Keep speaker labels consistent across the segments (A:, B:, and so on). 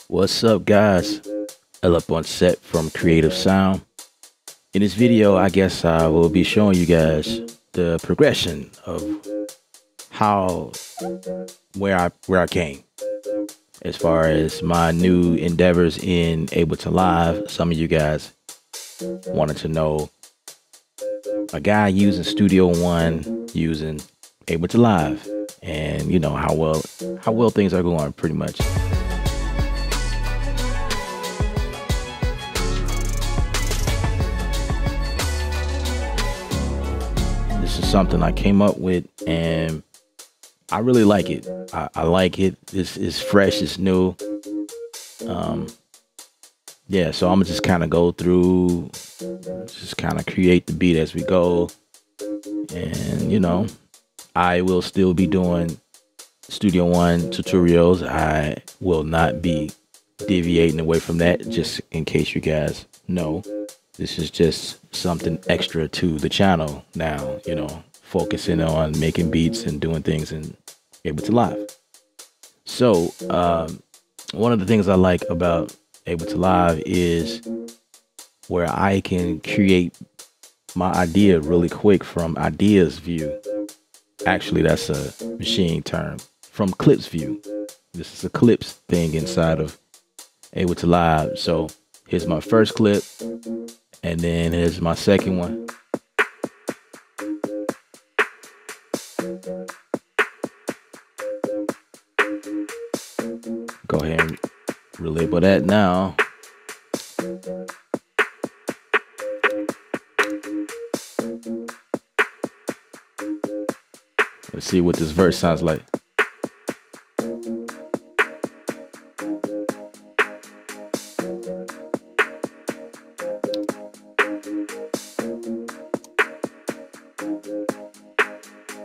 A: What's up, guys? Up on set from Creative Sound. In this video, I guess I will be showing you guys the progression of how where I came as far as my new endeavors in Ableton Live. Some of you guys wanted to know a guy using Studio One using Ableton Live, and you know how well things are going, pretty much. This is something I came up with, and I really like it. I like it. This is fresh. It's new. Yeah, so I'm gonna just kind of go through, just kind of create the beat as we go, and you know, I will still be doing Studio One tutorials. I will not be deviating away from that, just in case you guys know. This is just something extra to the channel now, you know, focusing on making beats and doing things in Ableton Live. So, one of the things I like about Ableton Live is where I can create my idea really quick from ideas view. Actually, that's a machine term, from clips view. This is a clips thing inside of Ableton Live. So here's my first clip, and then here's my second one. Go ahead and relabel that now. Let's see what this verse sounds like.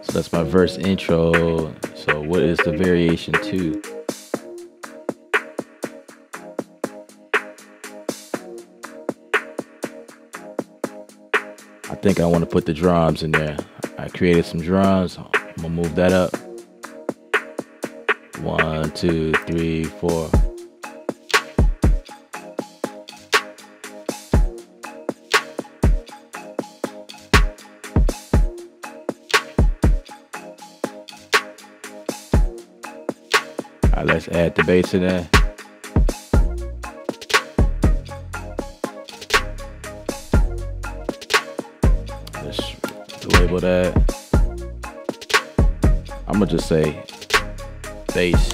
A: So that's my verse intro. So what is the variation to? I think I want to put the drums in there. I created some drums. I'm gonna move that up. 1, 2, 3, 4. All right, let's add the bass in there. Let's label that. I'm gonna just say bass.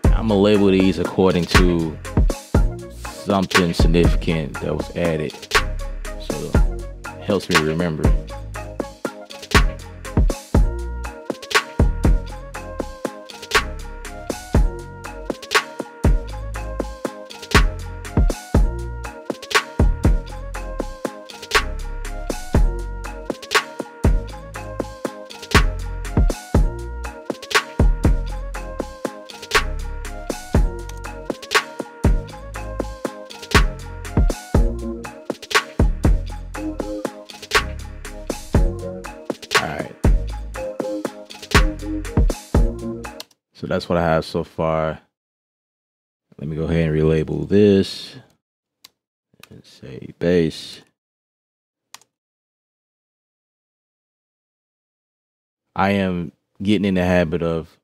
A: I'm gonna label these according to something significant that was added, so it helps me remember. So that's what I have so far. Let me go ahead and relabel this and say bass. I am getting in the habit of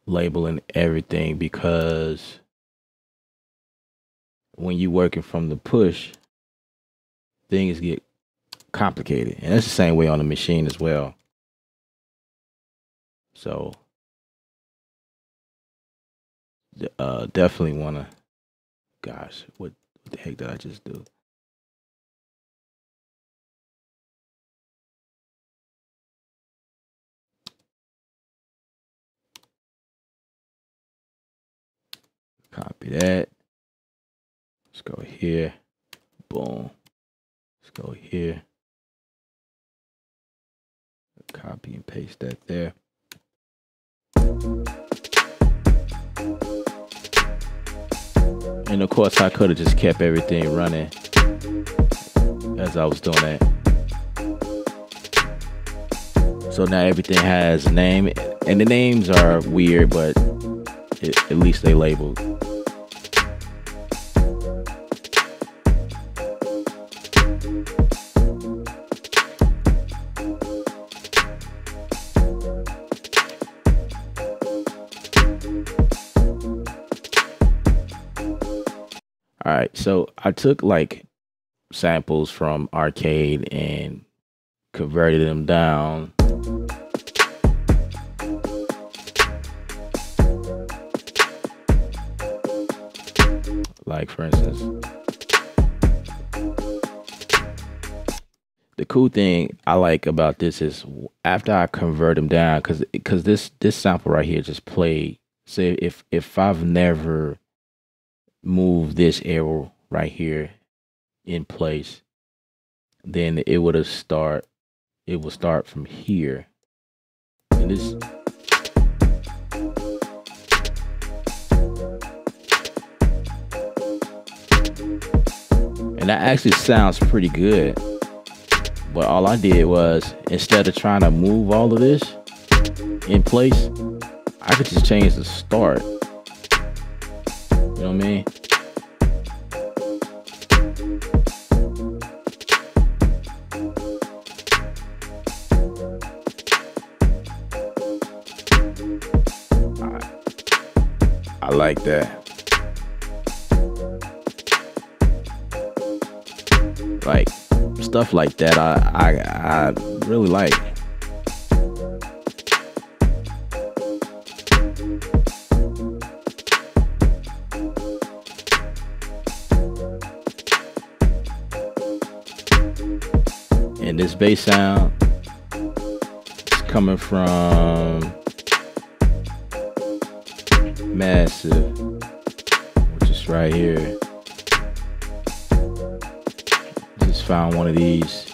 A: labeling everything because when you're working from the push, things get complicated. And it's the same way on the machine as well. So definitely want to, gosh, what the heck did I just do? Copy that. Let's go here. Boom. Let's go here. Copy and paste that there. And of course, I could have just kept everything running as I was doing that. So now everything has a name, and the names are weird, but at least they labeled. All right, so I took like samples from Arcade and converted them down. Like for instance, the cool thing I like about this is after I convert them down, because this sample right here just played. Say if I've never moved this arrow right here in place, then it will start from here, and this. And that actually sounds pretty good. But all I did was, instead of trying to move all of this in place, I could just change the start. You know what I mean? I like that. Like stuff like that, I really like. And this bass sound is coming from Massive, which is right here. Just found one of these.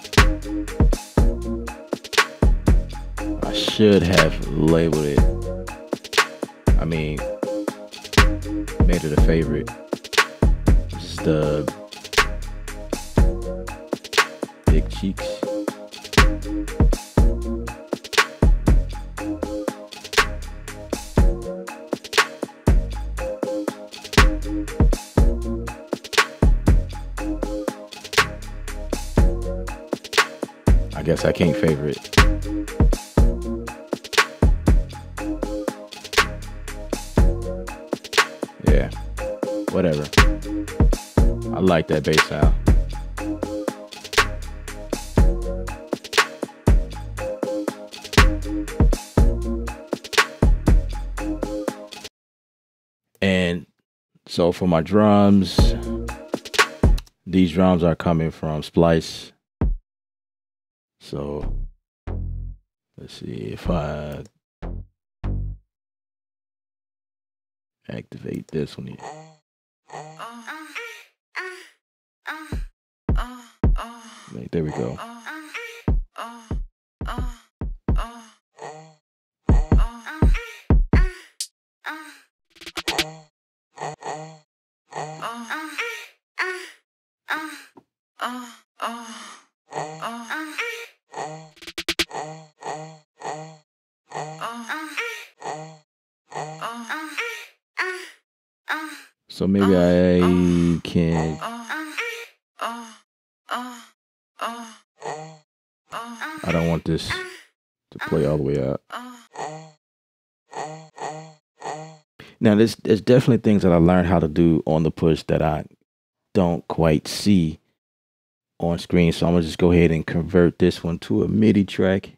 A: I should have labeled it. I mean, made it a favorite. This is the Big Cheeks. I guess I can't favorite. Yeah, whatever. I like that bass sound. And so for my drums, these drums are coming from Splice. So let's see if I activate this one here. There we go. So maybe I can. I don't want this to play all the way out. Now, there's definitely things that I learned how to do on the push that I don't quite see on screen. So I'm gonna just go ahead and convert this one to a MIDI track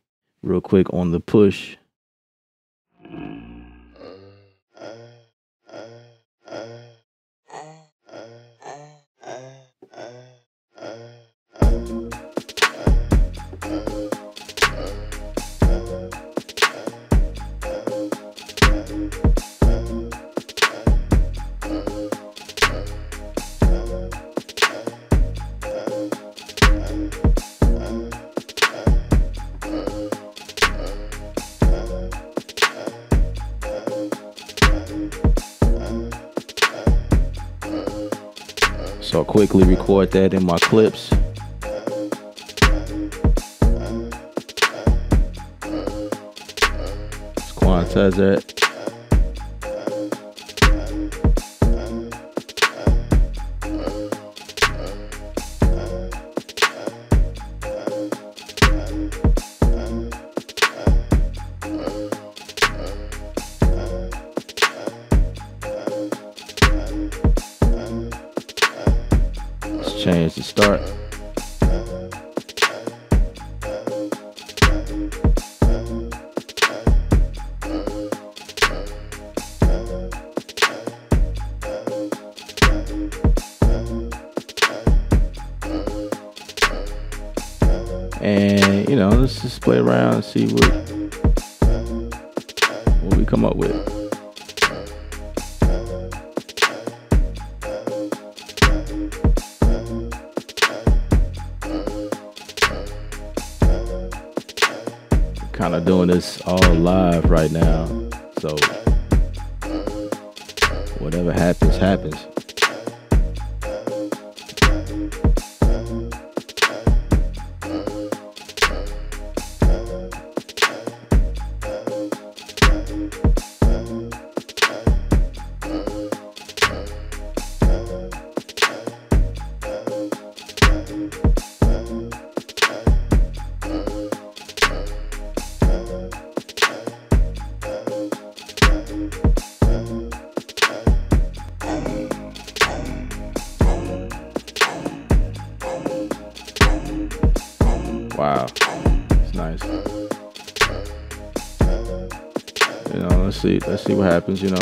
A: real quick on the push. So I'll quickly record that in my clips. Let's quantize that. change the start. And, you know, let's just play around and see what we come up with. Kind of doing this all live right now, so whatever happens, happens. Wow, it's nice. You know, let's see what happens, you know.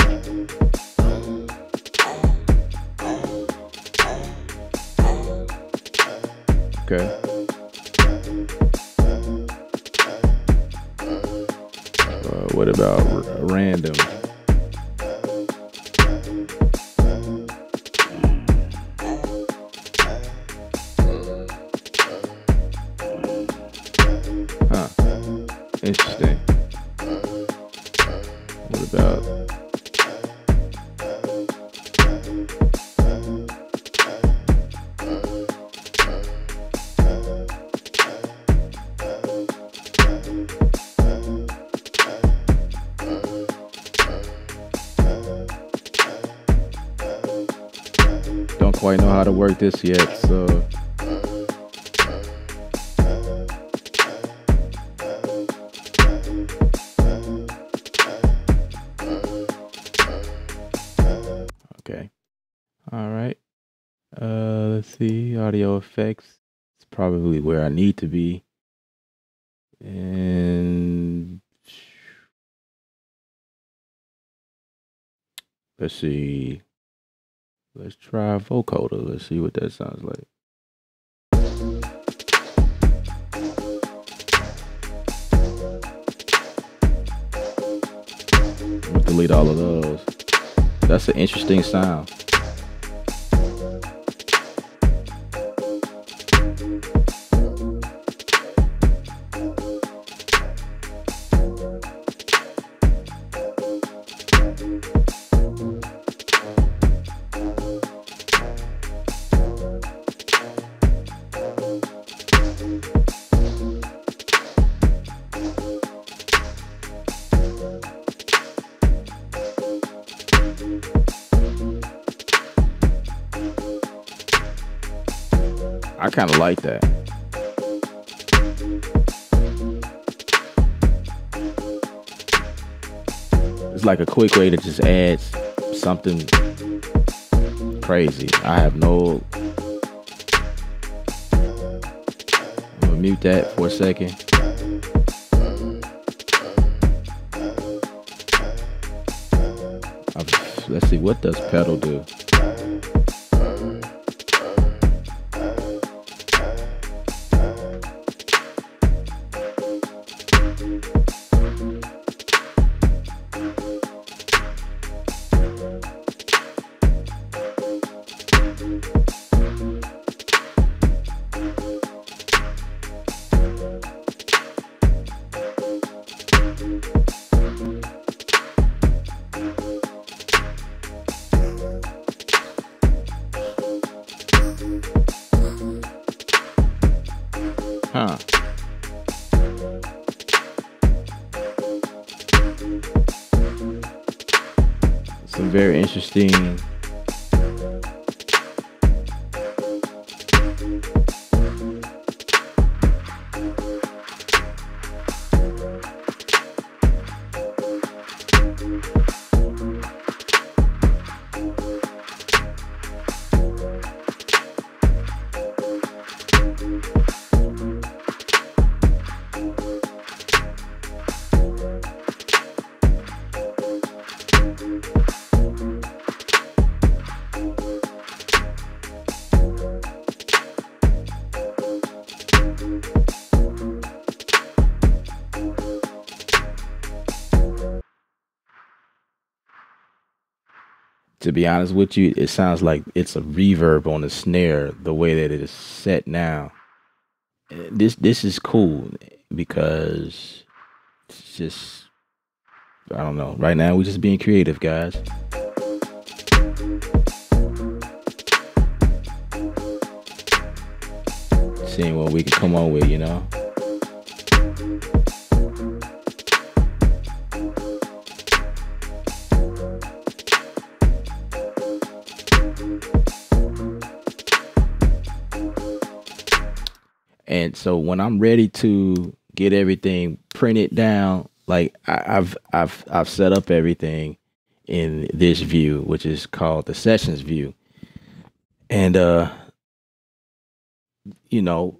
A: Okay. What about random? Huh. Interesting. What about don't quite know how to work this yet, so okay. All right. Let's see. Audio effects. It's probably where I need to be. And let's see. Let's try vocoder. Let's see what that sounds like. Delete all of those. That's an interesting sound. I kind of like that. It's like a quick way to just add something crazy. I have no... I'm gonna mute that for a second. Let's see, what does pedal do? Huh. Some very interesting To be honest with you, it sounds like it's a reverb on the snare, the way that it is set now. This is cool because it's just, I don't know. Right now, we're just being creative, guys. Seeing what we can come on with, you know. And so when I'm ready to get everything printed down, like I've set up everything in this view, which is called the sessions view. And you know,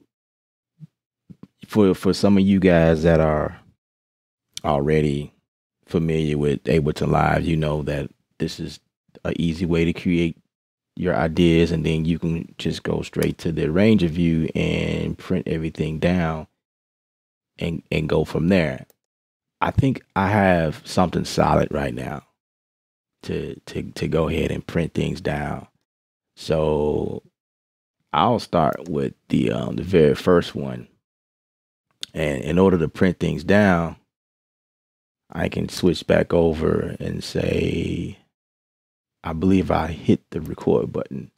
A: for some of you guys that are already familiar with Ableton Live, you know that this is an easy way to create your ideas, and then you can just go straight to the arranger view and print everything down and go from there. I think I have something solid right now to go ahead and print things down. So I'll start with the very first one. And in order to print things down, I can switch back over and say, I believe I hit the record button.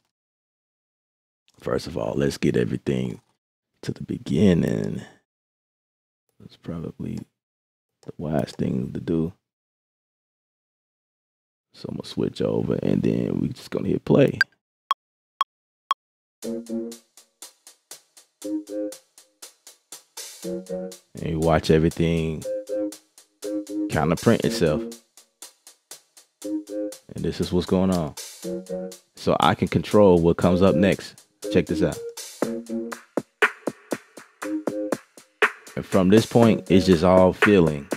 A: First of all, let's get everything to the beginning. That's probably the wise thing to do. So I'm gonna switch over and then we're just gonna hit play. And you watch everything kind of print itself. And this is what's going on. So I can control what comes up next. Check this out. And from this point, it's just all feeling.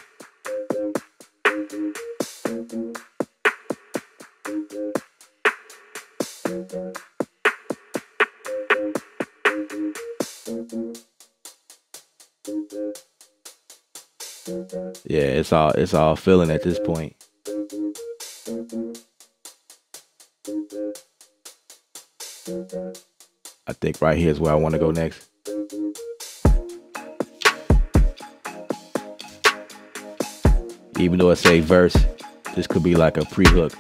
A: Yeah, it's all feeling at this point. I think right here is where I want to go next. Even though it say verse, this could be like a pre-hook.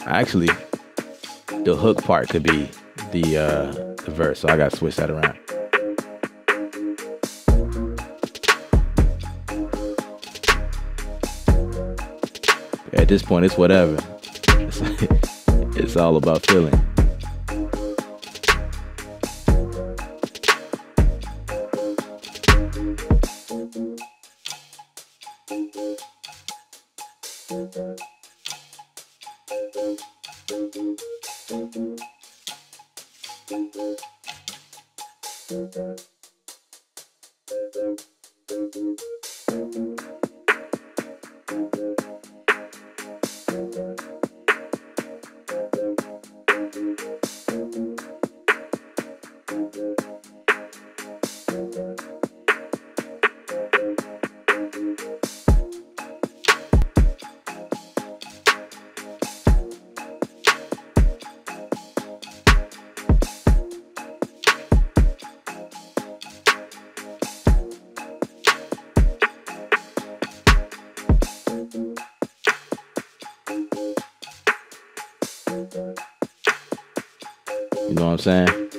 A: Actually, the hook part could be the verse, so I gotta switch that around. At this point, it's whatever. It's all about feeling. You know what I'm saying?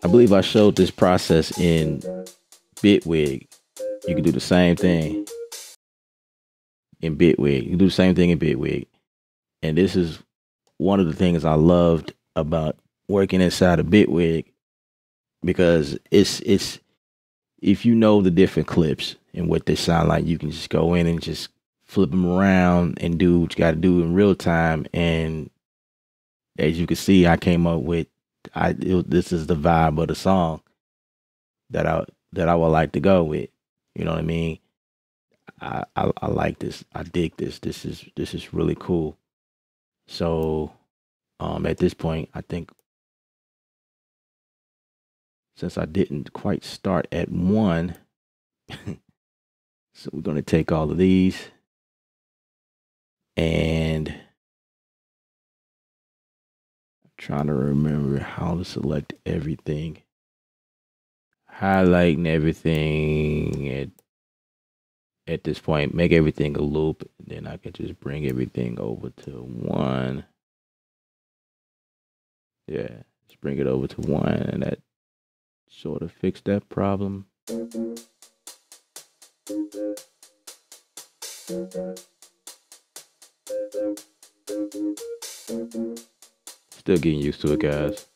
A: I believe I showed this process in Bitwig. You can do the same thing in Bitwig. You can do the same thing in Bitwig. And this is one of the things I loved about working inside of Bitwig, because it's if you know the different clips and what they sound like, you can just go in and just flip them around and do what you got to do in real time. And as you can see, I came up with this is the vibe of the song that I would like to go with. You know what I mean? I like this. I dig this. This is really cool. So at this point, I think since I didn't quite start at 1, so we're going to take all of these and I'm trying to remember how to select everything. Highlighting everything at this point, make everything a loop. Then I can just bring everything over to 1. Yeah, just bring it over to 1, and that sort of fixed that problem. Still getting used to it, guys.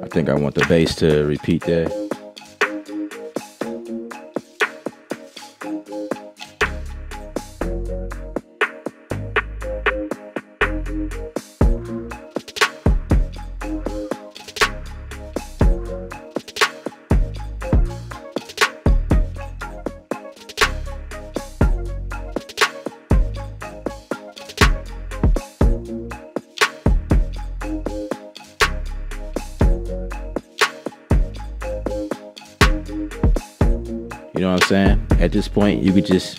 A: I think I want the bass to repeat that. You know what I'm saying? At this point, you could just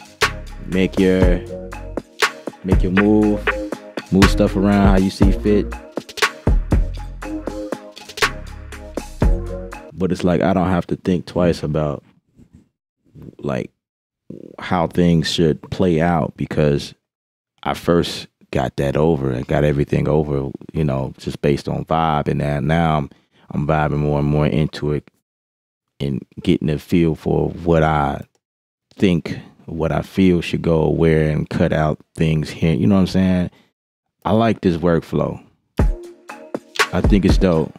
A: make your move stuff around how you see fit. But it's like I don't have to think twice about like how things should play out, because I first got that over and got everything over, you know, just based on vibe. And now I'm vibing more and more into it and getting a feel for what I think, what I feel should go where, and cut out things here. You know what I'm saying? I like this workflow. I think it's dope.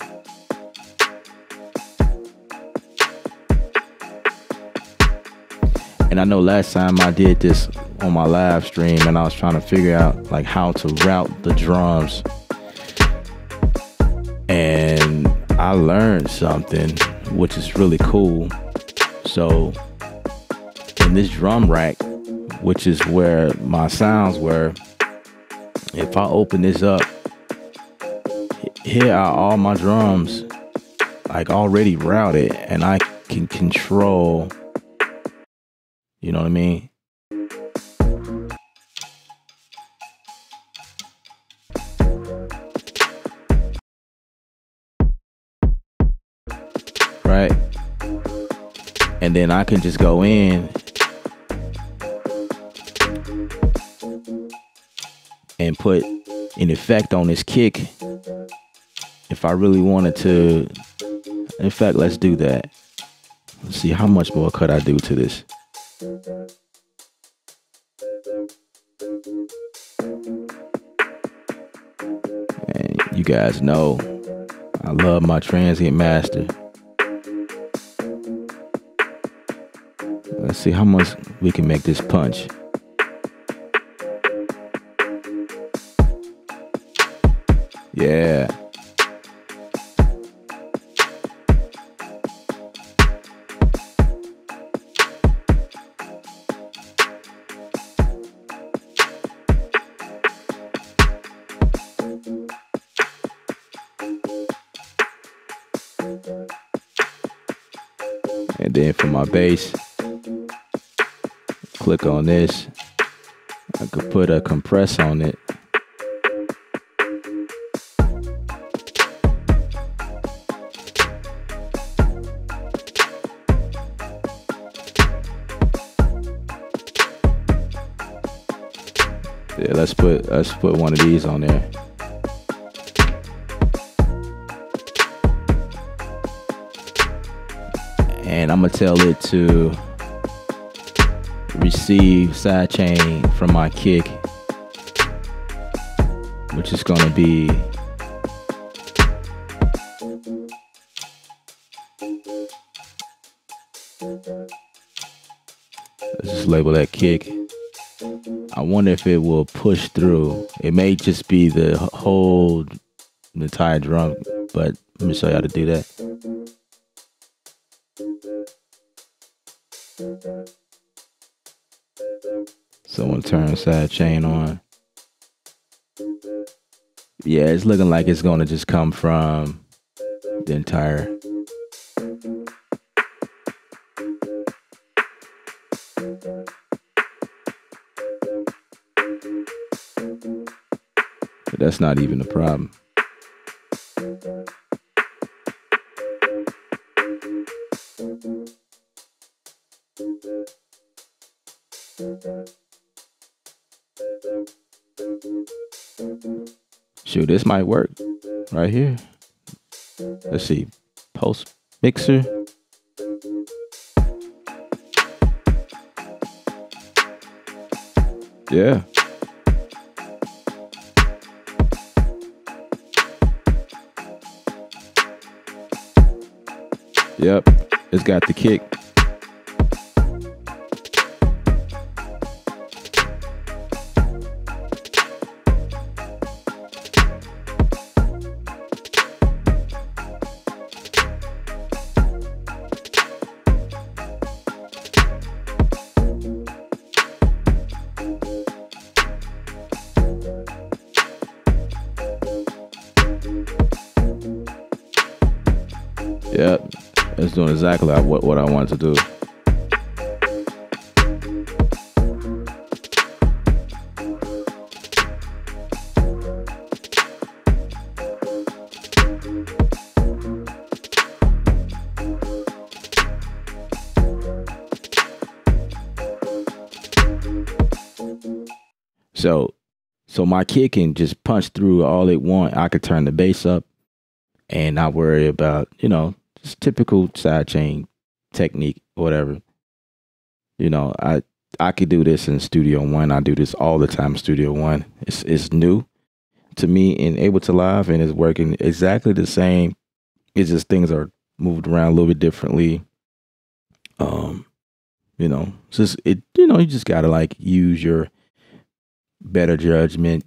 A: And I know last time I did this on my live stream and I was trying to figure out like how to route the drums, and I learned something which is really cool. So in this drum rack, which is where my sounds were, if I open this up, here are all my drums like already routed, and I can control, you know what I mean? Right? And then I can just go in and put an effect on this kick if I really wanted to. In fact, let's do that. Let's see, how much more could I do to this? And you guys know I love my transient master. Let's see how much we can make this punch. Yeah. And then for my bass, click on this. I could put a compress on it. Yeah, let's put one of these on there. And I'm gonna tell it to receive sidechain from my kick, which is gonna be let's just label that kick. I wonder if it will push through. It may just be the entire drum, but let me show you how to do that. So I'm gonna turn sidechain on. Yeah, it's looking like it's gonna just come from the entire. But that's not even a problem. Shoot, this might work right here. Let's see, post mixer. Yeah. Yep, it's got the kick. Yep, it's doing exactly what I wanted to do. So my kick can just punch through all it want. I could turn the bass up and not worry about, just typical sidechain technique, whatever. I could do this in Studio One. I do this all the time in Studio One. It's new to me in Ableton Live, and it's working exactly the same. It's just things are moved around a little bit differently. It's just you just gotta like use your better judgment.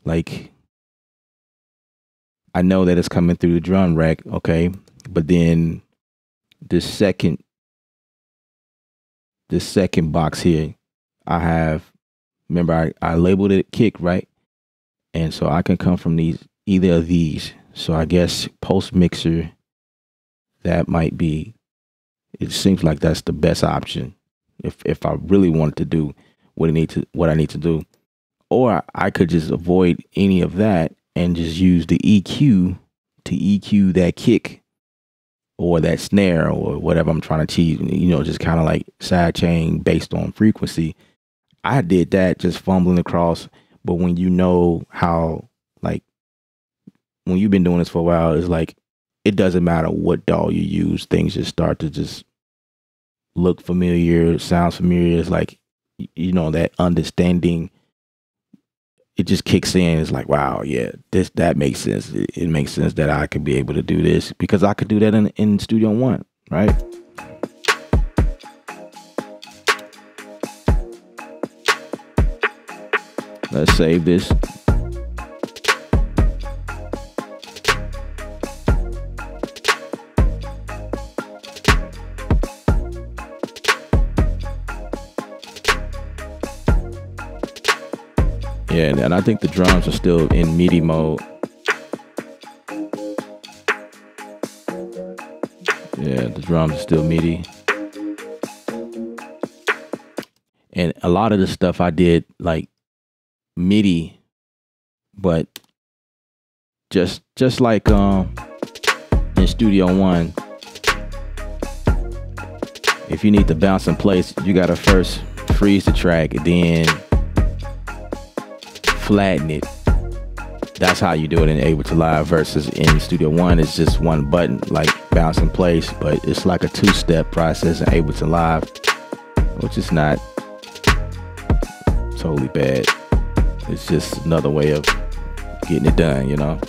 A: Like, I know that it's coming through the drum rack, okay, but then this second box here, remember I labeled it kick, right? And so I can come from either of these. So I guess post mixer, that might be, it seems like that's the best option if I really wanted to do what I need to do. Or I could just avoid any of that and just use the EQ to EQ that kick or that snare or whatever I'm trying to achieve, just kind of like sidechain based on frequency. I did that just fumbling across, but when you know how, like, when you've been doing this for a while, it's like, it doesn't matter what DAW you use, things just start to just look familiar, sounds familiar. It's like, you know, that understanding, it just kicks in. It's like, wow, yeah, that makes sense. It makes sense that I could be able to do this because I could do that in Studio One, right? Let's save this. Yeah, and I think the drums are still in MIDI mode. Yeah, the drums are still MIDI. And a lot of the stuff I did like MIDI, but just like in Studio One, if you need to bounce in place, you gotta first freeze the track and then flatten it. That's how you do it in Ableton Live versus in Studio One. It's just one button, like bounce in place, but it's like a two-step process in Ableton Live, which is not totally bad. It's just another way of getting it done, you know?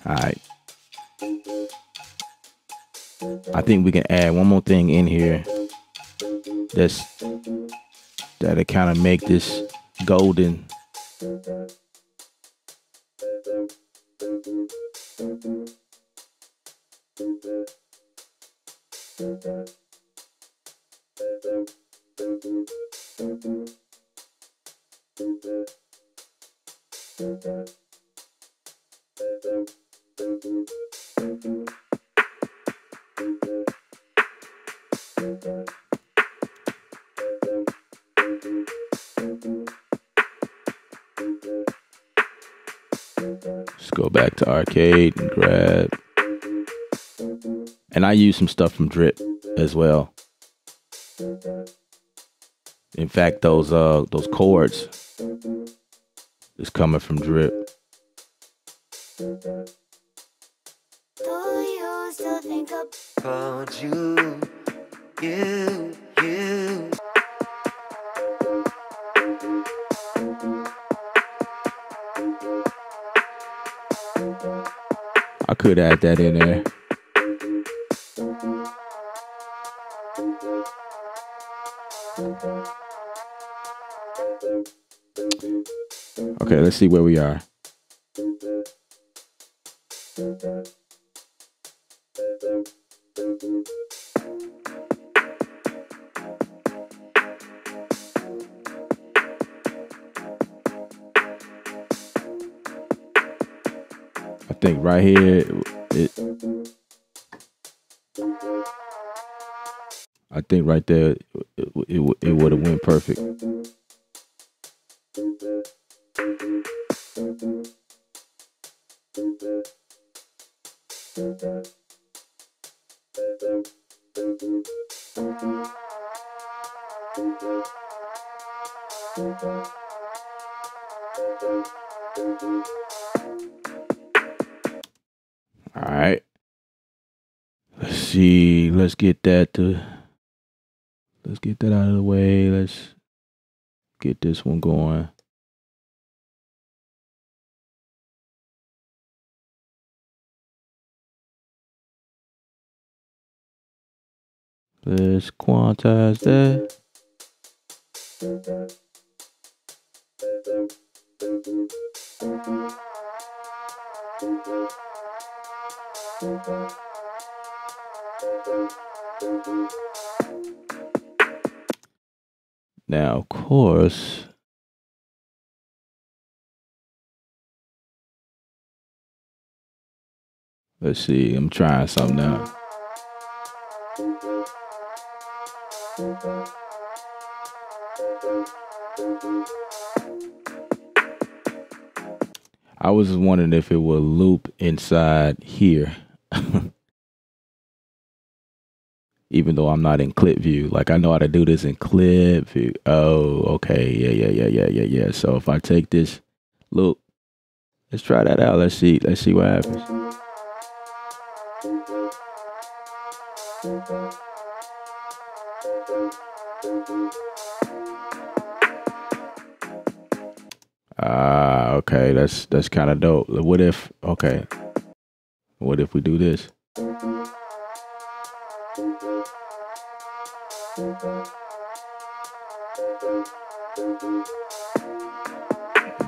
A: All right. I think we can add one more thing in here that'll kind of make this golden. Let's go back to arcade and grab. And I use some stuff from Drip as well. In fact, those chords is coming from Drip.
B: Do you still think about you?
A: I could add that in there. Okay, let's see where we are. I think right here, I think right there, it would have went perfect. All right. Let's see. Let's get that out of the way. Let's get this one going. Let's quantize that. Now, of course, let's see. I'm trying something now. I was wondering if it would loop inside here. Even though I'm not in clip view. Like I know how to do this in clip view. Oh, okay. Yeah. So if I take this loop, let's try that out. Let's see what happens. Okay, that's kind of dope. What if, okay, what if we do this?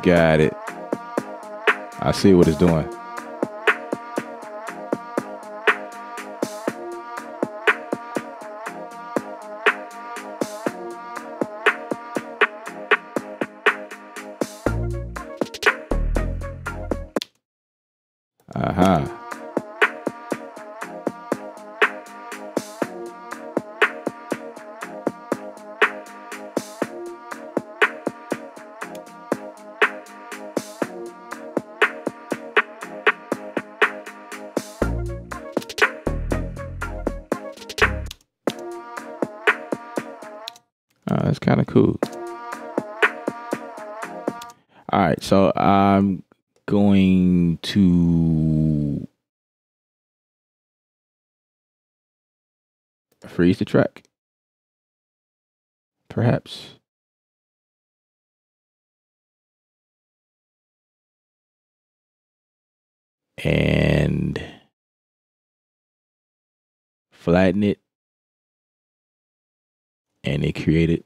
A: Got it. I see what it's doing. Uh-huh. That's kind of cool. All right, so I'm going to freeze the track, perhaps. And flatten it. And it created.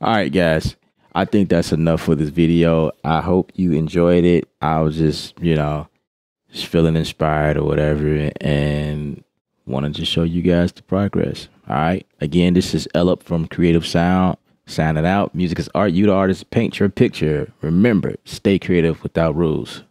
A: All right, guys, I think that's enough for this video. I hope you enjoyed it. I was just, just feeling inspired or whatever, and wanted to show you guys the progress. All right. Again, this is Ellip from Creative Sound. Signing out. Music is art. You the artist. Paint your picture. Remember, stay creative without rules.